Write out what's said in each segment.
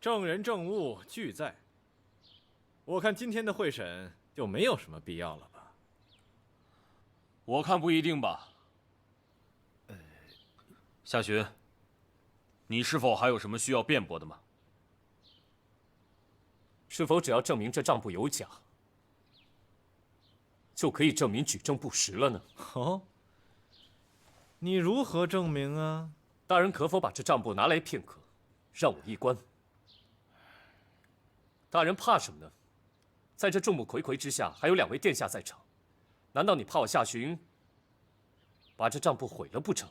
证人证物俱在。我看今天的会审就没有什么必要了吧？我看不一定吧。夏寻，你是否还有什么需要辩驳的吗？是否只要证明这账簿有假，就可以证明举证不实了呢？哦，你如何证明啊？大人可否把这账簿拿来片刻，让我一观？大人怕什么呢？在这众目睽睽之下，还有2位殿下在场，难道你怕我夏寻把这账簿毁了不成？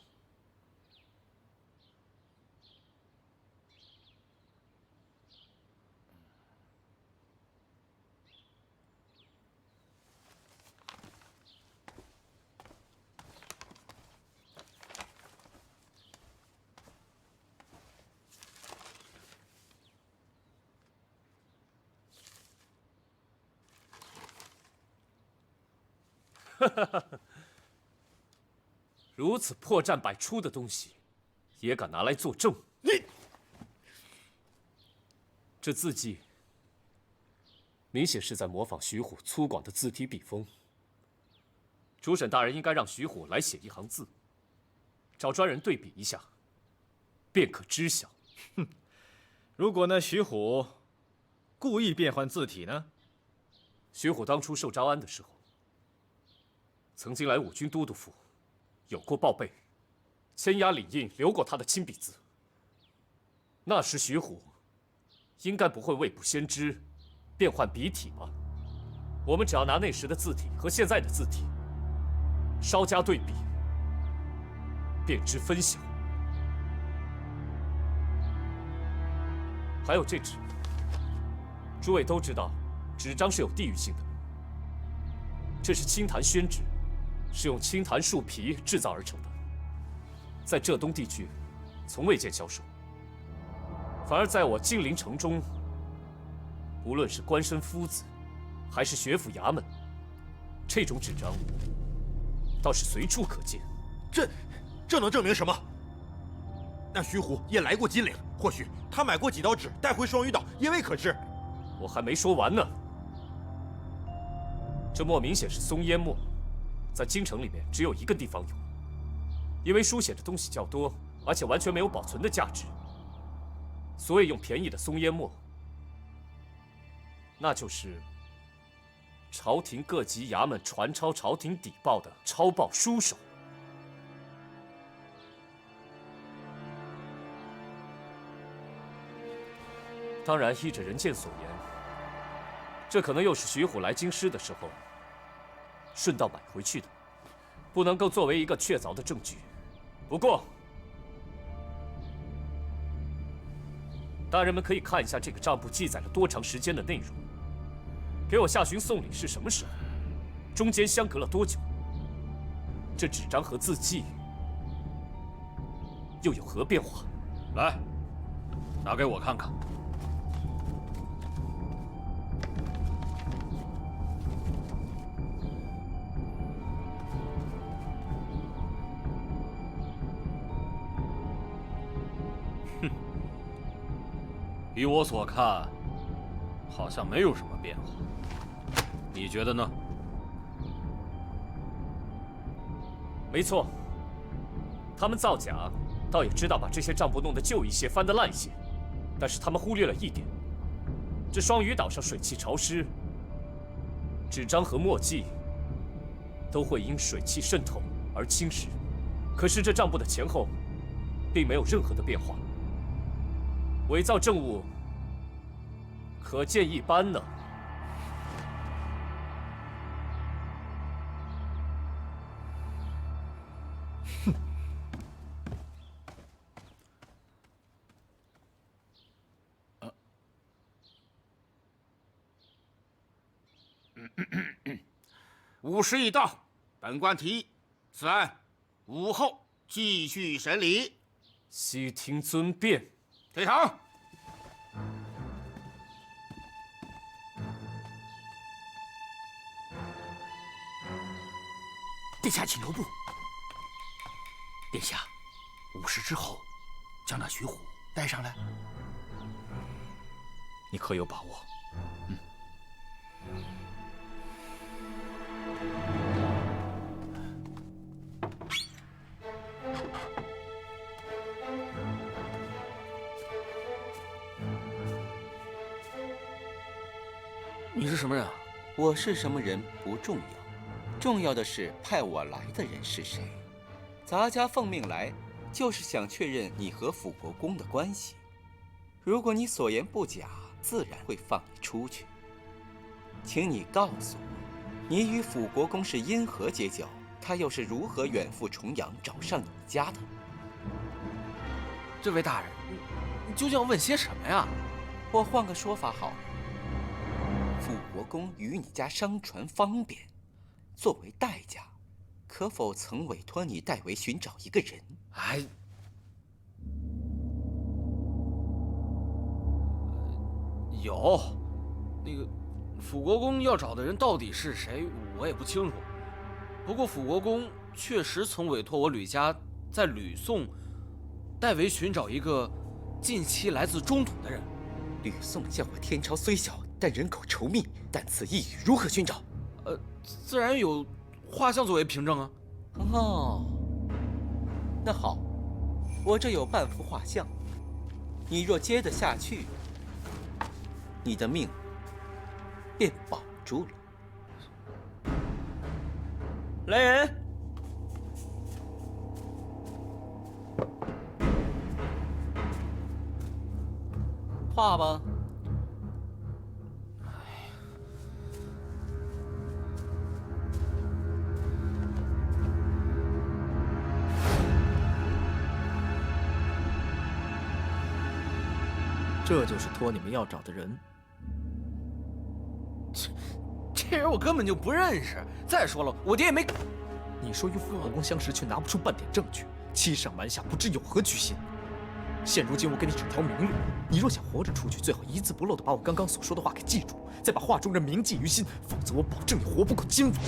如此破绽百出的东西，也敢拿来作证？这字迹明显是在模仿徐虎粗犷的字体笔锋。主审大人应该让徐虎来写一行字，找专人对比一下，便可知晓。如果那徐虎故意变换字体呢？徐虎当初受招安的时候，曾经来武军都督府，有过报备，签押领印留过他的亲笔字。那时徐虎应该不会未卜先知，变换笔体吧？我们只要拿那时的字体和现在的字体稍加对比，便知分晓。还有这纸，诸位都知道，纸张是有地域性的。这是青檀宣纸，是用青檀树皮制造而成的，在浙东地区从未见销售。反而在我金陵城中，无论是官绅夫子，还是学府衙门，这种纸张倒是随处可见。这能证明什么？那徐虎也来过金陵，或许他买过几刀纸带回双鱼岛，也未可知。我还没说完呢。这墨明显是松烟墨，在京城里面只有一个地方有。因为书写的东西较多，而且完全没有保存的价值，所以用便宜的松烟墨。那就是朝廷各级衙门传抄朝廷底报的抄报书手。当然，依着人见所言，这可能又是徐虎来京师的时候顺道买回去的，不能够作为一个确凿的证据。不过，大人们可以看一下这个账簿记载了多长时间的内容，给我夏寻送礼是什么时候，中间相隔了多久，这纸张和字迹又有何变化？来，拿给我看看。依我所看，好像没有什么变化。你觉得呢？没错，他们造假，倒也知道把这些账簿弄得旧一些、翻得烂一些，但是他们忽略了一点：这双鱼岛上水汽潮湿，纸张和墨迹都会因水汽渗透而侵蚀。可是这账簿的前后，并没有任何的变化。伪造证物，可见一斑呢。午时已到，本官提议，此案午后继续审理。悉听尊便。退堂。殿下，请留步。殿下，午时之后，将那徐虎带上来。你可有把握？你是什么人啊？我是什么人不重要，重要的是派我来的人是谁。咱家奉命来，就是想确认你和辅国公的关系。如果你所言不假，自然会放你出去。请你告诉我，你与辅国公是因何结交？他又是如何远赴重洋找上你们家的？这位大人，你究竟要问些什么呀？我换个说法好了。辅国公与你家商船方便，作为代价，可否曾委托你代为寻找一个人？哎，有，那个辅国公要找的人到底是谁，我也不清楚。不过辅国公确实曾委托我吕家在吕宋代为寻找一个近期来自中土的人。吕宋叫我天朝虽小，但人口稠密，但此一语如何寻找？自然有画像作为凭证啊。哦，那好，我这有半幅画像，你若接得下去，你的命便保住了。来人！画吧。这就是托你们要找的人。这人我根本就不认识。再说了，我爹也没……你说与辅国公相识，却拿不出半点证据，欺上瞒下，不知有何居心。现如今我给你指条明路，你若想活着出去，最好一字不漏地把我刚刚所说的话给记住，再把画中人铭记于心，否则我保证你活不过今晚。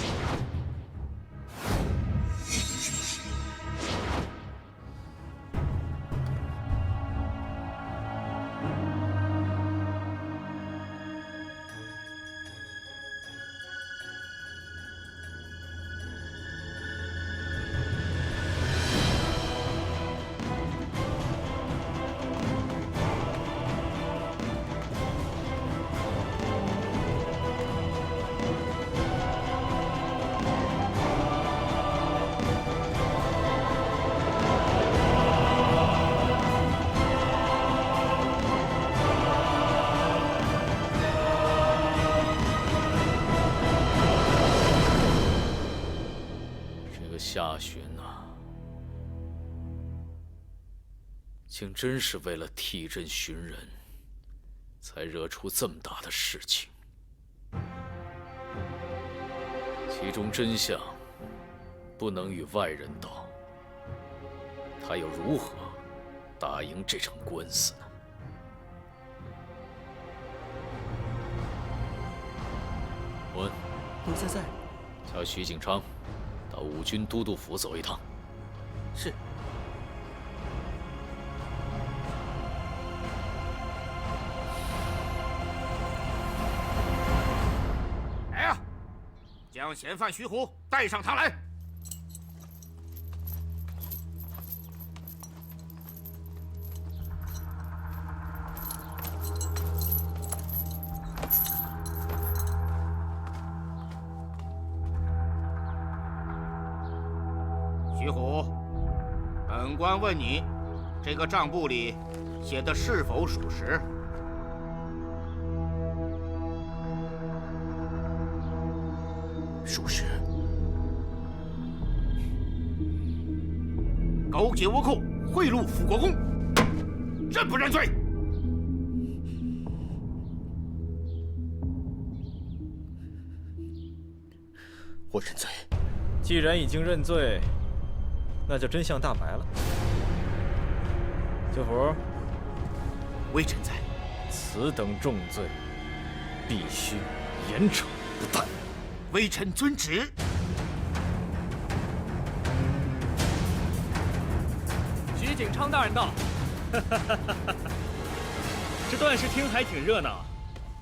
夏寻啊，竟真是为了替朕寻人，才惹出这么大的事情。其中真相不能与外人道，他又如何打赢这场官司呢？文，奴才在。叫徐景昌到五军都督府走一趟。是。来呀，将嫌犯徐虎带上堂来。徐虎，本官问你，这个账簿里写的是否属实？属实。勾结倭寇，贿赂辅国公，认不认罪？我认罪。既然已经认罪，那就真相大白了。舅父，微臣在。此等重罪，必须严惩不贷。微臣遵旨。徐景昌大人到。这段视厅还挺热闹。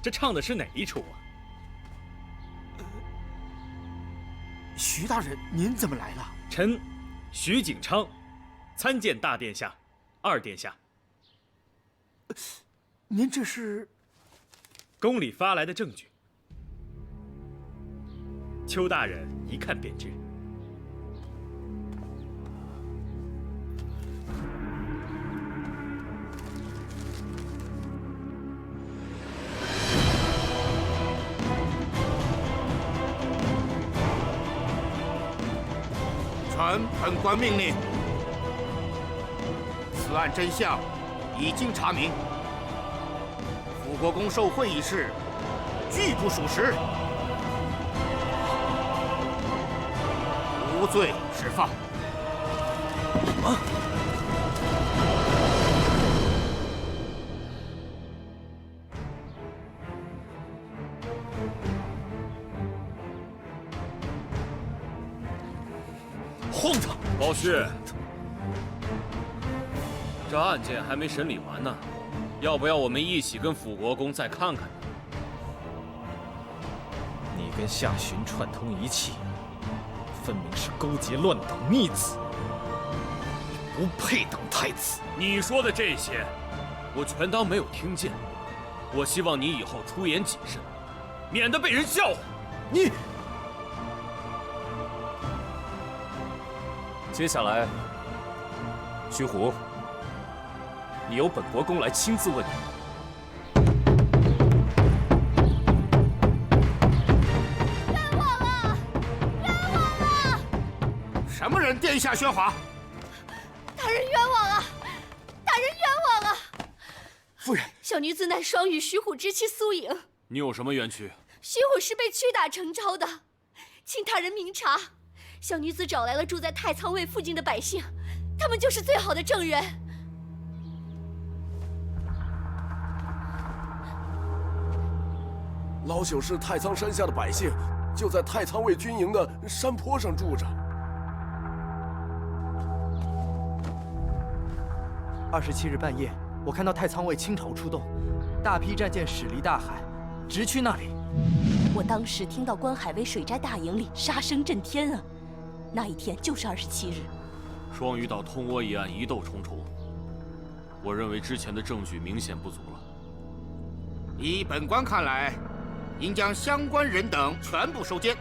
这唱的是哪一出啊？徐大人，您怎么来了？臣徐景昌，参见大殿下、二殿下。您这是？宫里发来的证据，邱大人一看便知。传本官命令，此案真相已经查明，辅国公受贿一事拒不属实，无罪释放。荒唐！老徐，这案件还没审理完呢，要不要我们一起跟辅国公再看看？你跟夏洵串通一气，分明是勾结乱党逆子，你不配当太子。你说的这些，我全当没有听见。我希望你以后出言谨慎，免得被人笑话。你。接下来，徐虎，你由本国公来亲自问你。冤枉了！冤枉了！什么人殿下喧哗？大人冤枉了！大人冤枉了！夫人，小女子乃双羽徐虎之妻苏颖。你有什么冤屈？徐虎是被屈打成招的，请大人明察。小女子找来了住在太仓卫附近的百姓，他们就是最好的证人。老朽是太仓山下的百姓，就在太仓卫军营的山坡上住着。27日半夜，我看到太仓卫倾巢出动，大批战舰驶离大海，直去那里。我当时听到关海卫水寨大营里杀声震天啊！那一天就是27日。双鱼岛通倭一案疑窦重重，我认为之前的证据明显不足了。依本官看来，应将相关人等全部收监，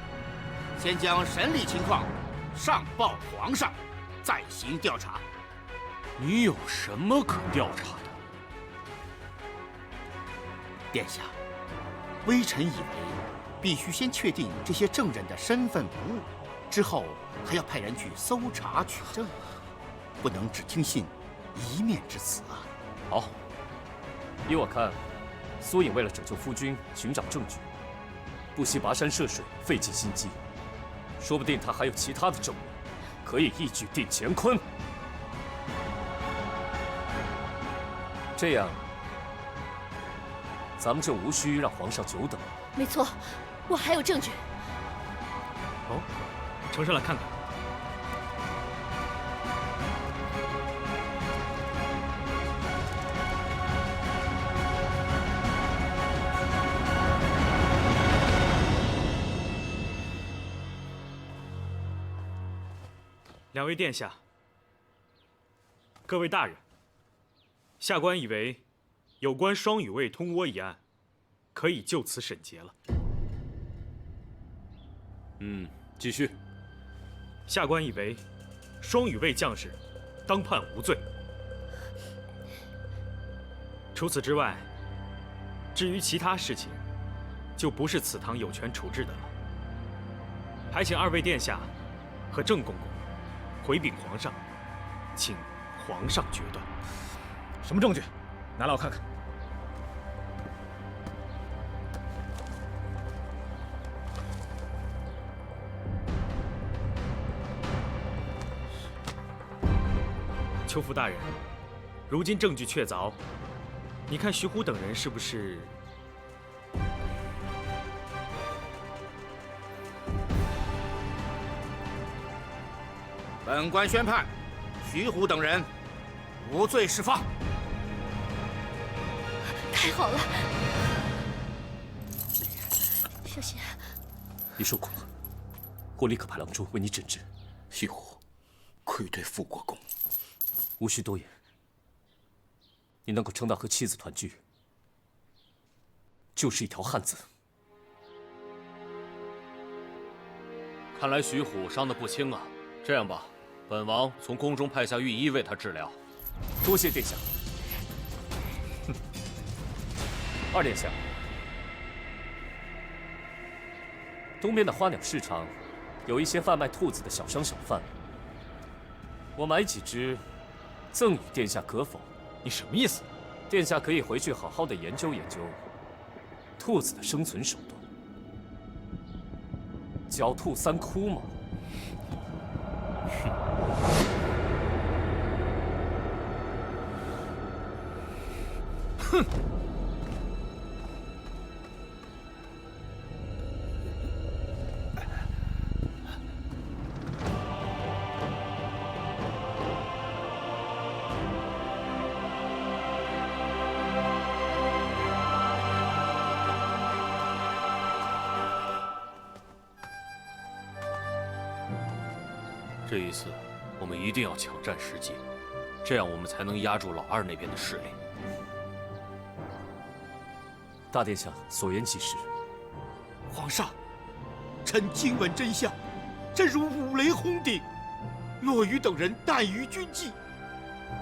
先将审理情况上报皇上，再行调查。你有什么可调查的？殿下，微臣以为必须先确定这些证人的身份不误，之后还要派人去搜查取证，不能只听信一面之词啊。好，依我看，苏颖为了拯救夫君，寻找证据，不惜跋山涉水，费尽心机，说不定他还有其他的证人，可以一举定乾坤。这样，咱们就无需让皇上久等了。没错，我还有证据。哦，呈上来看看。两位殿下，各位大人，下官以为有关双羽卫通倭一案，可以就此审结了。继续。下官以为，双羽卫将士当判无罪。除此之外，至于其他事情，就不是此堂有权处置的了。还请二位殿下和郑公公回禀皇上，请皇上决断。什么证据？拿来我看看。邱福大人，如今证据确凿，你看徐虎等人是不是？本官宣判，徐虎等人无罪释放。太好了！小心。你受苦了，我立刻派郎中为你诊治。虚虎，愧对富国公。无需多言，你能够撑到和妻子团聚，就是一条汉子。看来徐虎伤得不轻啊。这样吧，本王从宫中派下御医为他治疗。多谢殿下。哼，二殿下，东边的花鸟市场有一些贩卖兔子的小商小贩，我买几只，赠与殿下可否？你什么意思？殿下可以回去好好的研究研究兔子的生存手段。狡兔三窟嘛。哼！这一次，我们一定要抢占时机，这样我们才能压住老二那边的势力。大殿下所言极是。皇上，臣听闻真相，真如五雷轰顶。骆羽等人怠于军纪，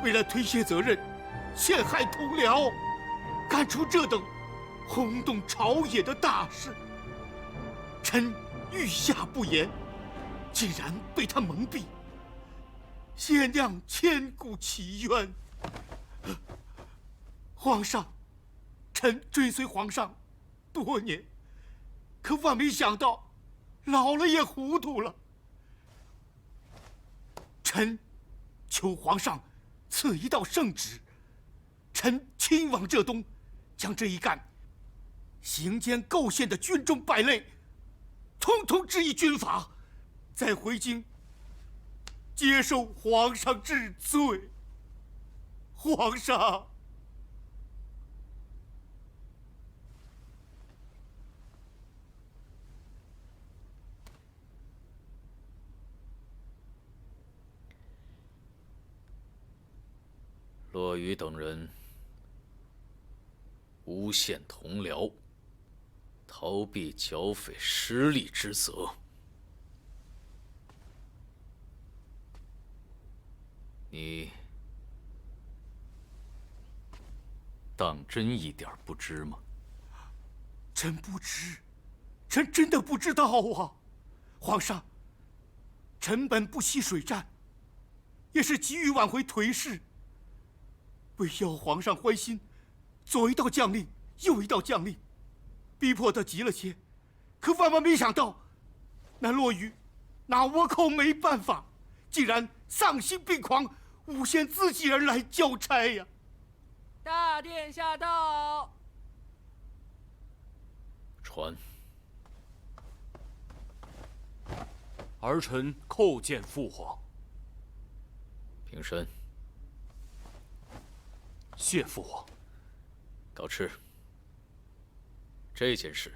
为了推卸责任，陷害同僚，干出这等轰动朝野的大事。臣御下不言，竟然被他蒙蔽，先酿千古奇冤。皇上，臣追随皇上多年，可万没想到，老了也糊涂了。臣求皇上赐一道圣旨，臣亲往浙东，将这一干行奸构陷的军中败类，统统治以军法，再回京接受皇上治罪。皇上，骆羽等人诬陷同僚，逃避剿匪失利之责。你当真一点不知吗？臣不知，臣真的不知道啊！皇上，臣本不惜水战，也是急于挽回颓势。为要皇上欢心，左一道将令，右一道将令，逼迫得急了些。可万万没想到，那骆羽拿倭寇没办法，竟然丧心病狂，诬陷自己人来交差呀！大殿下到。传。儿臣叩见父皇。平身。谢父皇。告敕。这件事，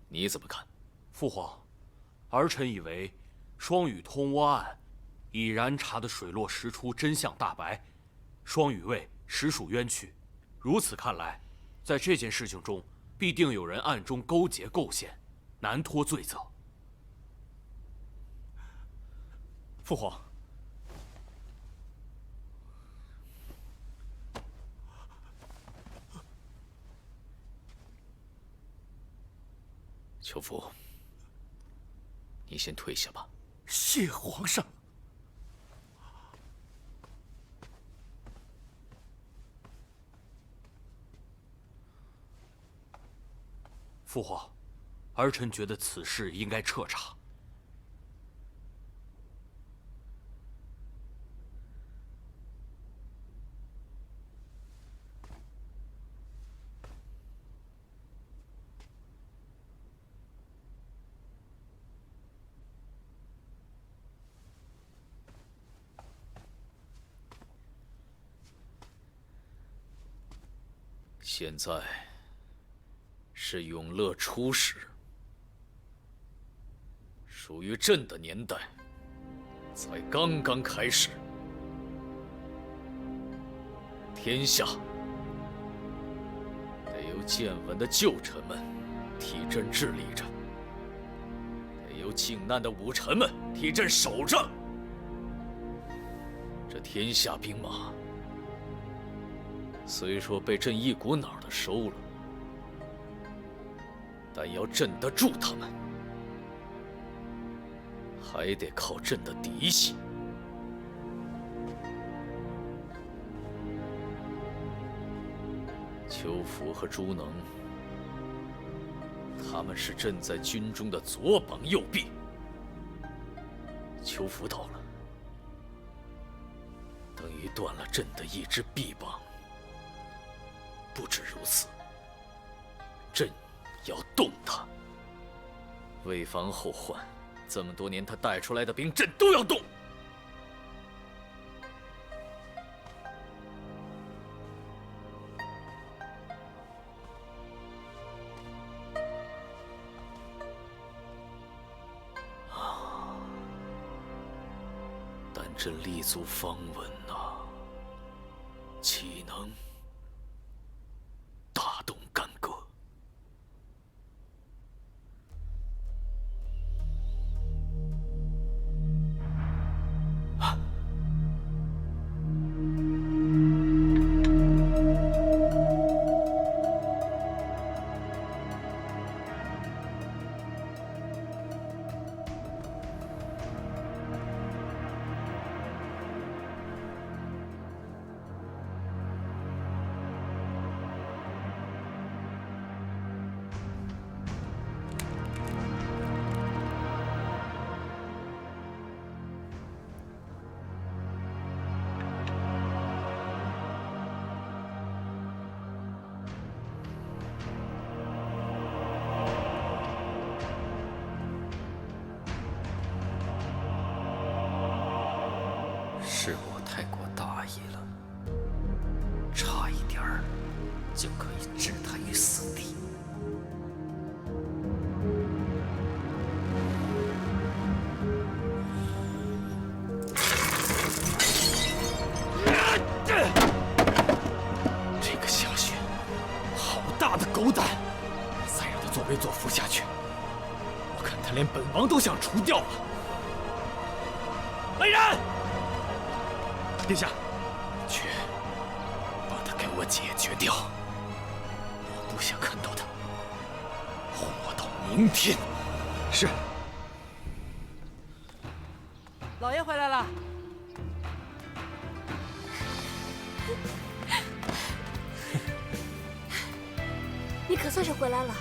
你怎么看？父皇，儿臣以为双羽通倭案已然查得水落石出，真相大白，双羽卫实属冤屈。如此看来，在这件事情中，必定有人暗中勾结构陷，难脱罪责。父皇。邱福，你先退下吧。谢皇上。父皇，儿臣觉得此事应该彻查。现在，是永乐初时，属于朕的年代才刚刚开始。天下得由健稳的旧臣们替朕治理着，得由靖难的武臣们替朕守着。这天下兵马虽说被朕一股脑的收了，但要镇得住他们，还得靠朕的嫡系。邱福和朱能，他们是朕在军中的左膀右臂。邱福倒了，等于断了朕的一只臂膀。不止如此，朕要动他，为防后患，这么多年他带出来的兵，朕都要动。但朕立足方稳呐，岂能大动干戈？是我太过大意了，差一点儿就可以置他于死地。这个夏雪，好大的狗胆！再让他作威作福下去，我看他连本王都想除掉了。来人！殿下，去把他给我解决掉！我不想看到他活到明天。是。老爷回来了。你可算是回来了，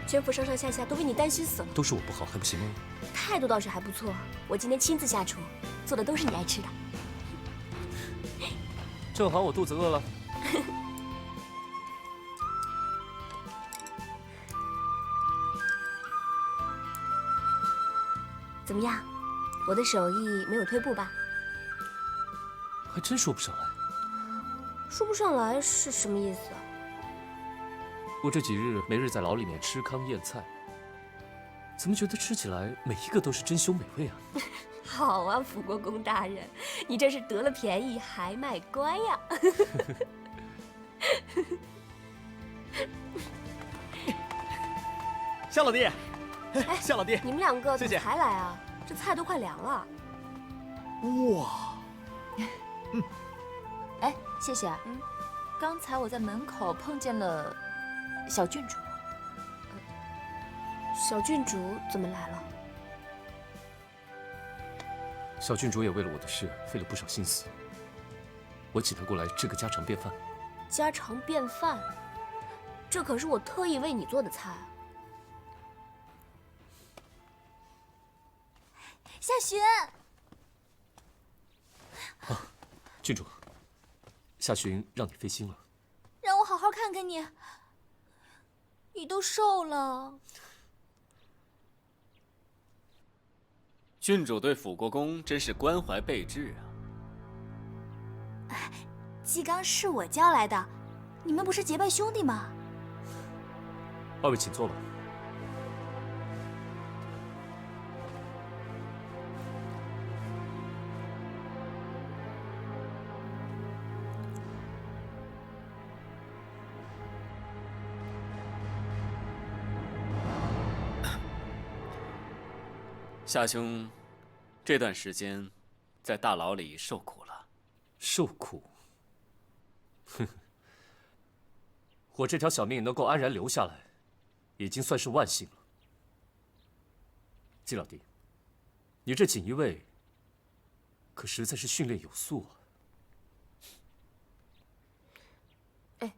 全府上上下下都为你担心死了。都是我不好，还不行吗？态度倒是还不错，我今天亲自下厨，做的都是你爱吃的。正好我肚子饿了。怎么样，我的手艺没有退步吧？还真说不上来。说不上来是什么意思啊？我这几日没日在牢里面吃糠咽菜，怎么觉得吃起来每一个都是珍馐美味啊？好啊，辅国公大人，你这是得了便宜还卖乖呀！夏老弟，夏老弟，你们两个怎么谢谢才来啊？这菜都快凉了。哇，哎，谢谢。刚才我在门口碰见了小郡主。小郡主怎么来了？小郡主也为了我的事费了不少心思，我请她过来吃个家常便饭。家常便饭，这可是我特意为你做的菜。夏雪，郡主，夏寻让你费心了。让我好好看看你，你都瘦了。郡主对辅国公真是关怀备至啊！纪刚是我叫来的，你们不是结拜兄弟吗？二位请坐吧。夏兄，这段时间在大牢里受苦了。受苦？哼，我这条小命能够安然留下来，已经算是万幸了。季老弟，你这锦衣卫可实在是训练有素啊。哎，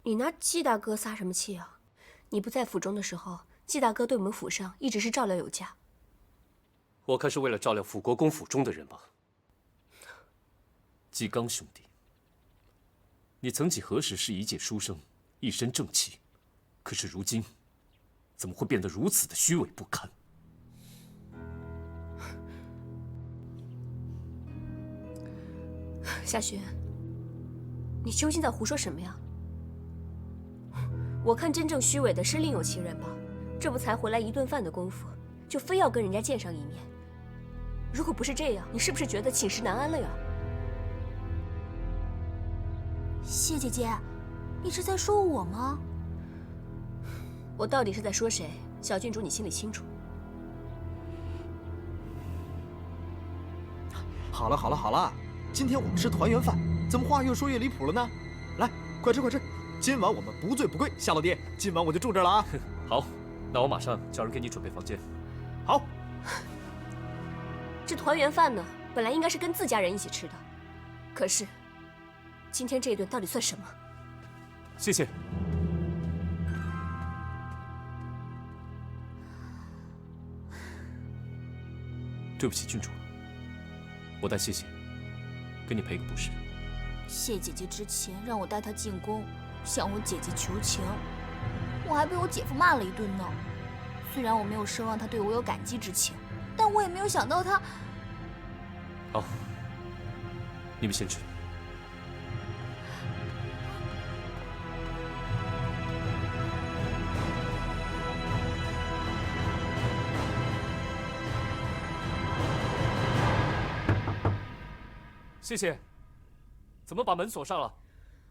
你拿季大哥撒什么气啊？你不在府中的时候，季大哥对我们府上一直是照料有加。我看是为了照料辅国公府中的人吧。季刚兄弟，你曾几何时是一介书生，一身正气，可是如今怎么会变得如此的虚伪不堪？夏雪，你究竟在胡说什么呀？我看真正虚伪的是另有其人吧？这不才回来一顿饭的功夫，就非要跟人家见上一面。如果不是这样，你是不是觉得寝食难安了呀？谢姐姐，你是在说我吗？我到底是在说谁？小郡主，你心里清楚。好了好了好了，今天我们吃团圆饭，怎么话越说越离谱了呢？来，快吃快吃，今晚我们不醉不归。夏老弟，今晚我就住这儿了啊。好，那我马上叫人给你准备房间。好。这团圆饭呢，本来应该是跟自家人一起吃的，可是今天这一顿到底算什么？谢谢。对不起，郡主，我带谢谢给你赔个不是。谢姐姐之前让我带她进宫，向我姐姐求情，我还被我姐夫骂了一顿呢。虽然我没有奢望她对我有感激之情，但我也没有想到她……好，你们先吃。谢谢。怎么把门锁上了？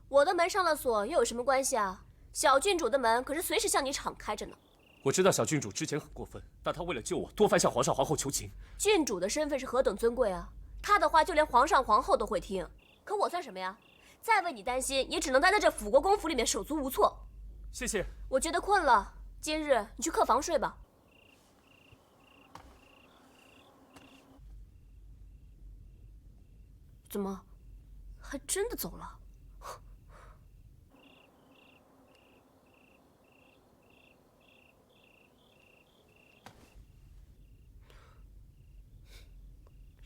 我的门上了锁，又有什么关系啊？小郡主的门可是随时向你敞开着呢。我知道小郡主之前很过分，但她为了救我，多番向皇上、皇后求情。郡主的身份是何等尊贵啊！她的话就连皇上、皇后都会听。可我算什么呀？再为你担心，也只能待在这辅国公府里面手足无措。谢谢。我觉得困了，今日你去客房睡吧。怎么，还真的走了？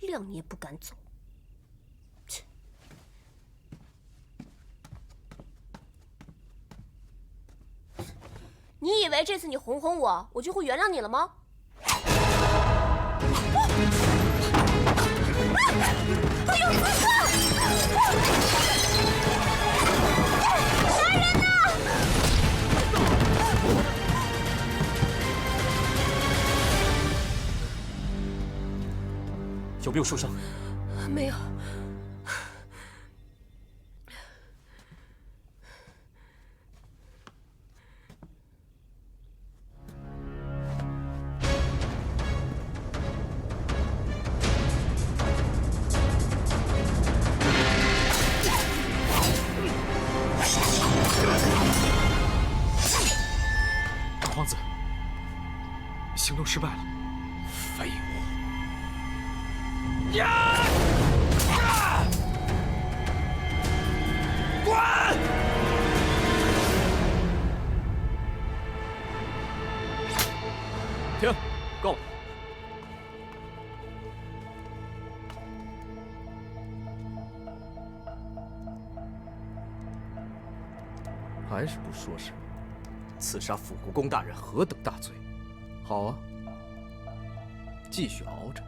谅你也不敢走。切！你以为这次你哄哄我，我就会原谅你了吗？他有刺客！杀人呐！有没有受伤？没有。皇子，行动失败了。废物！滚！停，够了。还是不说什么？刺杀辅国公大人何等大罪！好啊，继续熬着，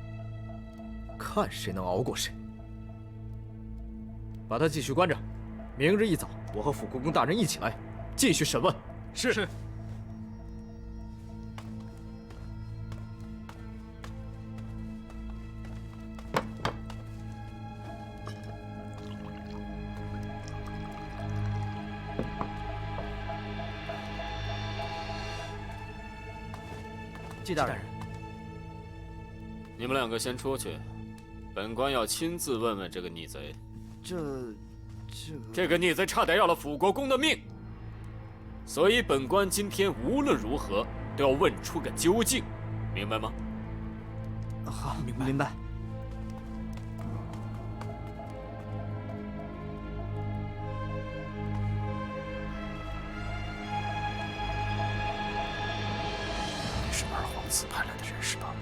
看谁能熬过谁。把他继续关着，明日一早我和辅国公大人一起来继续审问。是。季大人，你们两个先出去，本官要亲自问问这个逆贼。这个逆贼差点要了辅国公的命，所以本官今天无论如何都要问出个究竟，明白吗？好，明白。你是二皇子派来的人是吧？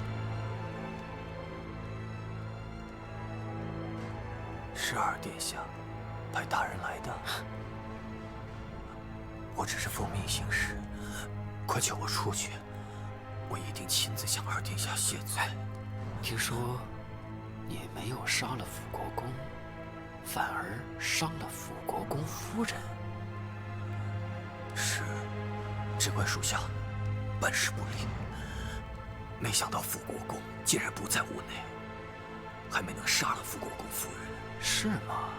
是二殿下派大人来的。我只是奉命行事，快叫我出去，我一定亲自向二殿下谢罪。听说你没有杀了辅国公，反而伤了辅国公夫人。是，只怪属下办事不力，没想到辅国公竟然不在屋内，还没能杀了辅国公夫人。是吗？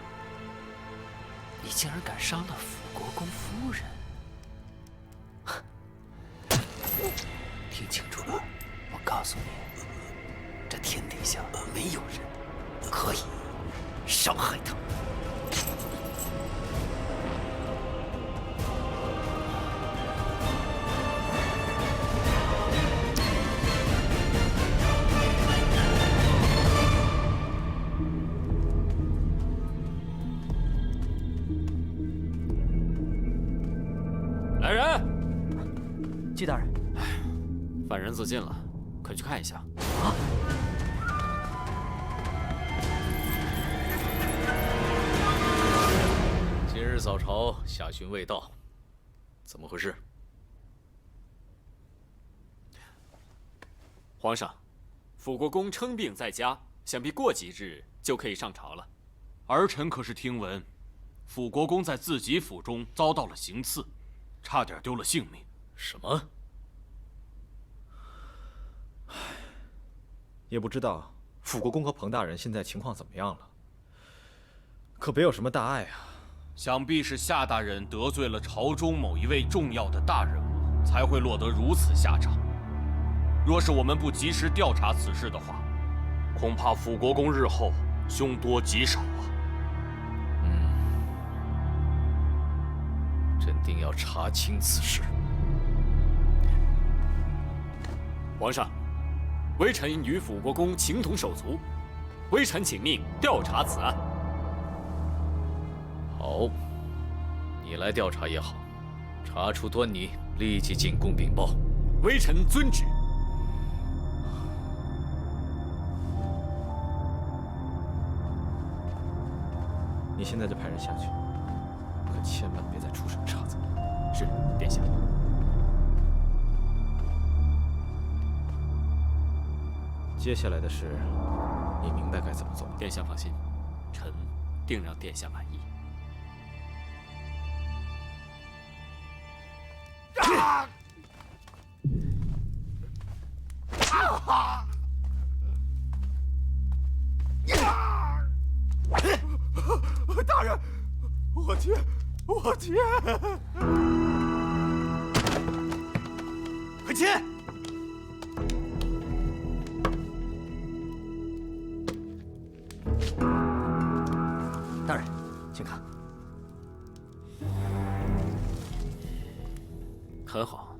你竟然敢杀了辅国公夫人！听清楚了，我告诉你，这天底下没有人可以伤害他。来人！季大人，犯人自尽了，快去看一下。啊！今日早朝下询未到，怎么回事？皇上，辅国公称病在家，想必过几日就可以上朝了。儿臣可是听闻，辅国公在自己府中遭到了行刺，差点丢了性命。什么？也不知道辅国公和彭大人现在情况怎么样了，可别有什么大碍啊！想必是夏大人得罪了朝中某一位重要的大人物，才会落得如此下场。若是我们不及时调查此事的话，恐怕辅国公日后凶多吉少啊！朕定要查清此事。皇上，微臣与辅国公情同手足，微臣请命调查此案。好，你来调查也好，查出端倪，立即进宫禀报。微臣遵旨。你现在就派人下去，可千万别再出什么岔子。是，殿下。接下来的事，你明白该怎么做吗？殿下放心，臣定让殿下满意。大人，我天！快切！大人，请看。很好，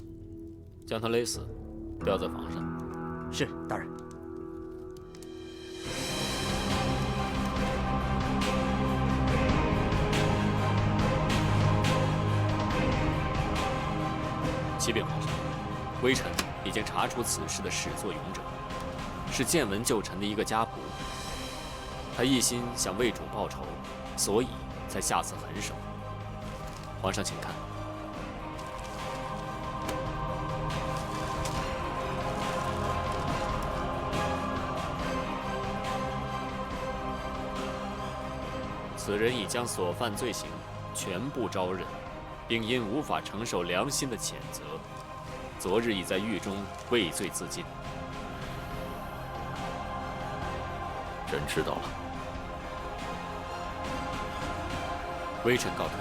将他勒死，吊在房上。是，大人。启禀皇上，微臣已经查出此事的始作俑者，是见闻旧臣的一个家仆。他一心想为主报仇，所以才下此狠手。皇上，请看。此人已将所犯罪行全部招认，并因无法承受良心的谴责，昨日已在狱中畏罪自尽。朕知道了。微臣告退。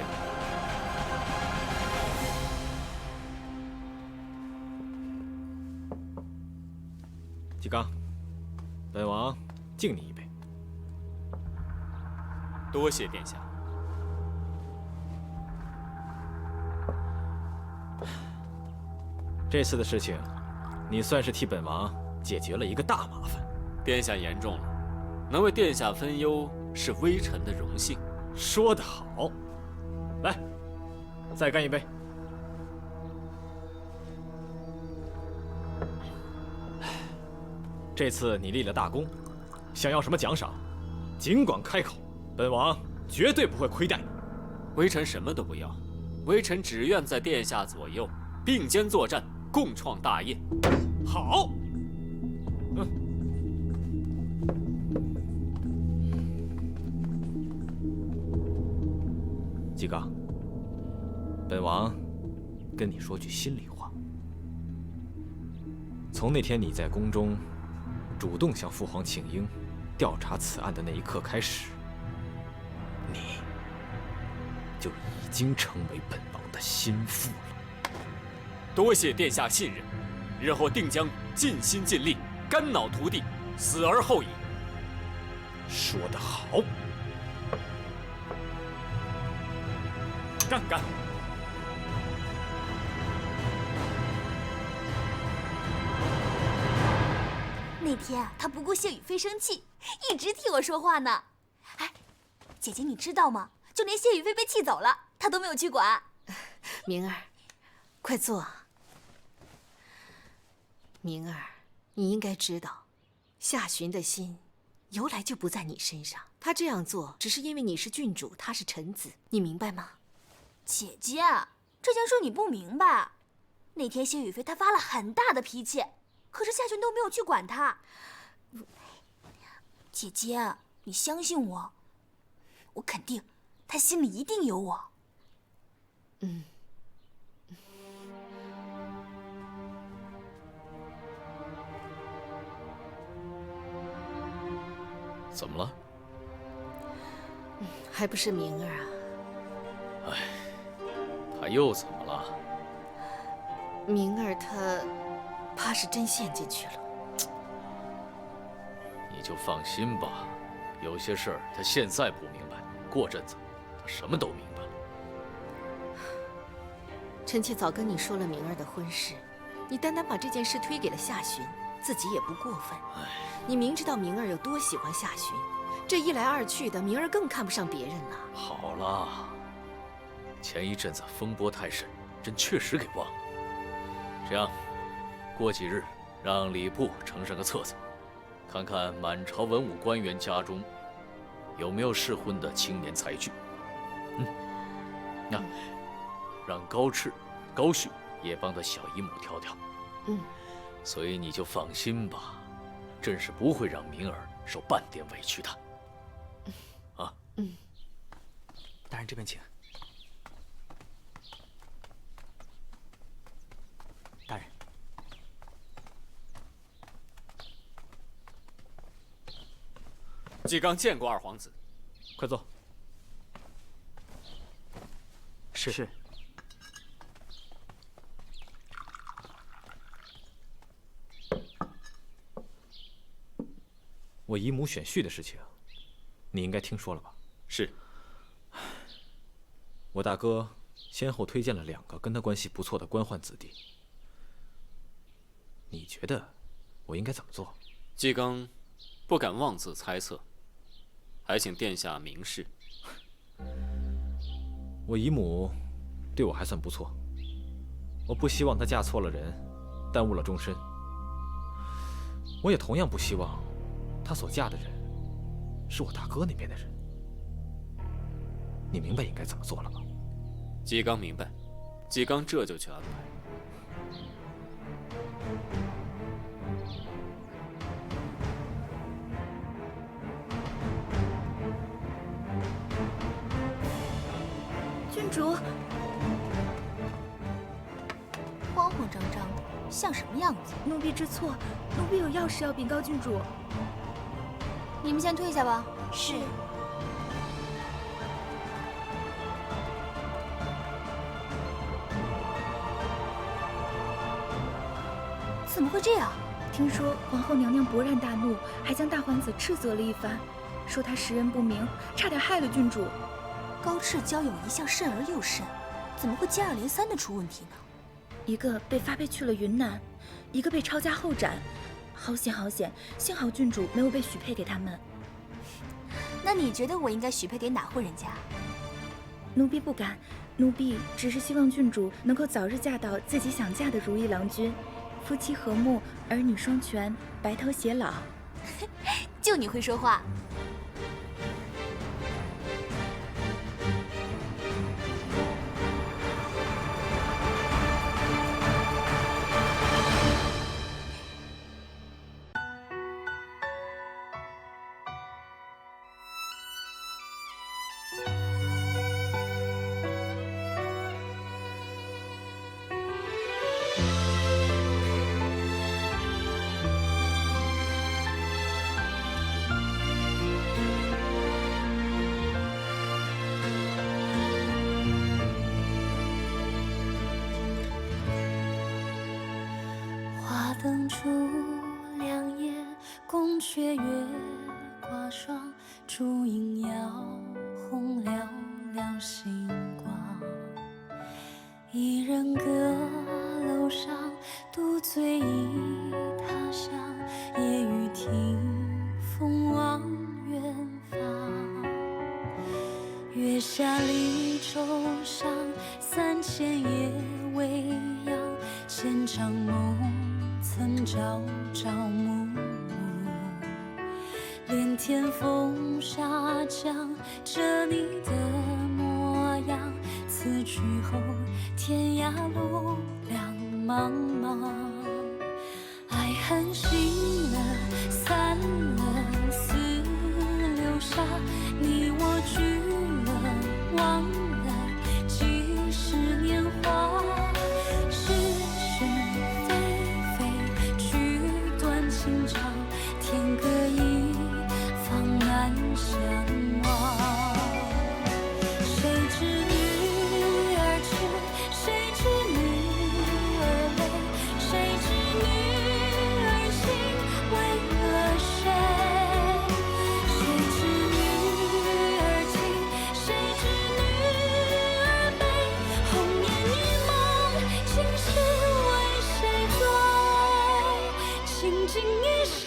刚，本王敬你一杯。多谢殿下。这次的事情，你算是替本王解决了一个大麻烦。殿下言重了，能为殿下分忧是微臣的荣幸。说得好，来，再干一杯。这次你立了大功，想要什么奖赏，尽管开口，本王绝对不会亏待你。微臣什么都不要，微臣只愿在殿下左右并肩作战，共创大业。好。纪刚，本王跟你说句心里话。从那天你在宫中主动向父皇请缨，调查此案的那一刻开始，你就已经成为本王的心腹了。多谢殿下信任，日后定将尽心尽力，肝脑涂地，死而后已。说得好。干！那天他不顾谢雨菲生气，一直替我说话呢。哎，姐姐你知道吗？就连谢雨菲被气走了，他都没有去管。明儿，快坐。明儿，你应该知道，夏寻的心由来就不在你身上。他这样做只是因为你是郡主，他是臣子，你明白吗？姐姐，这件事你不明白。那天谢雨菲她发了很大的脾气，可是夏寻都没有去管她。姐姐，你相信我，我肯定她心里一定有我。怎么了？还不是明儿啊。哎，他又怎么了？明儿她怕是真陷进去了。你就放心吧，有些事儿他现在不明白，过阵子他什么都明白了。臣妾早跟你说了明儿的婚事，你单单把这件事推给了夏寻，自己也不过分。你明知道明儿有多喜欢夏寻，这一来二去的，明儿更看不上别人了。好了，前一阵子风波太甚，朕确实给忘了。这样，过几日让礼部呈上个册子，看看满朝文武官员家中有没有适婚的青年才俊。让高赤、高旭也帮他小姨母挑挑。所以你就放心吧，朕是不会让明儿受半点委屈的。大人这边请。大人，纪刚见过二皇子，快坐。是。我姨母选婿的事情，你应该听说了吧？是。我大哥先后推荐了2个跟他关系不错的官宦子弟，你觉得我应该怎么做？纪刚不敢妄自猜测，还请殿下明示。我姨母对我还算不错，我不希望她嫁错了人，耽误了终身。我也同样不希望她所嫁的人是我大哥那边的人。你明白应该怎么做了吗？纪刚明白，纪刚这就去安排。郡主，慌慌张张的，像什么样子？奴婢知错，奴婢有要事要禀告郡主。你们先退下吧。是。怎么会这样？听说皇后娘娘勃然大怒，还将大皇子斥责了一番，说他识人不明，差点害了郡主。高赤交友一向慎而又慎，怎么会接二连三的出问题呢？一个被发配去了云南，一个被抄家后斩，好险好险！幸好郡主没有被许配给他们。那你觉得我应该许配给哪户人家？奴婢不敢，奴婢只是希望郡主能够早日嫁到自己想嫁的如意郎君，夫妻和睦，儿女双全，白头偕老。就你会说话。灯烛两夜，宫阙月挂霜，烛影摇红寥寥星光。一人阁楼上，独醉忆他乡。夜雨听风望远方。月下离舟上，3000夜未央。千场梦。曾朝朝暮暮，连天风沙将着你的模样。此去后，天涯路两茫茫。爱恨醒了，散了，似流沙。你我聚了，忘了几时年华。天各一方，难相忘。谁知女儿痴，谁知女儿泪，谁知女儿心为了谁？谁知女儿情，谁知女儿悲？红颜一梦，今世为谁醉？倾尽一生。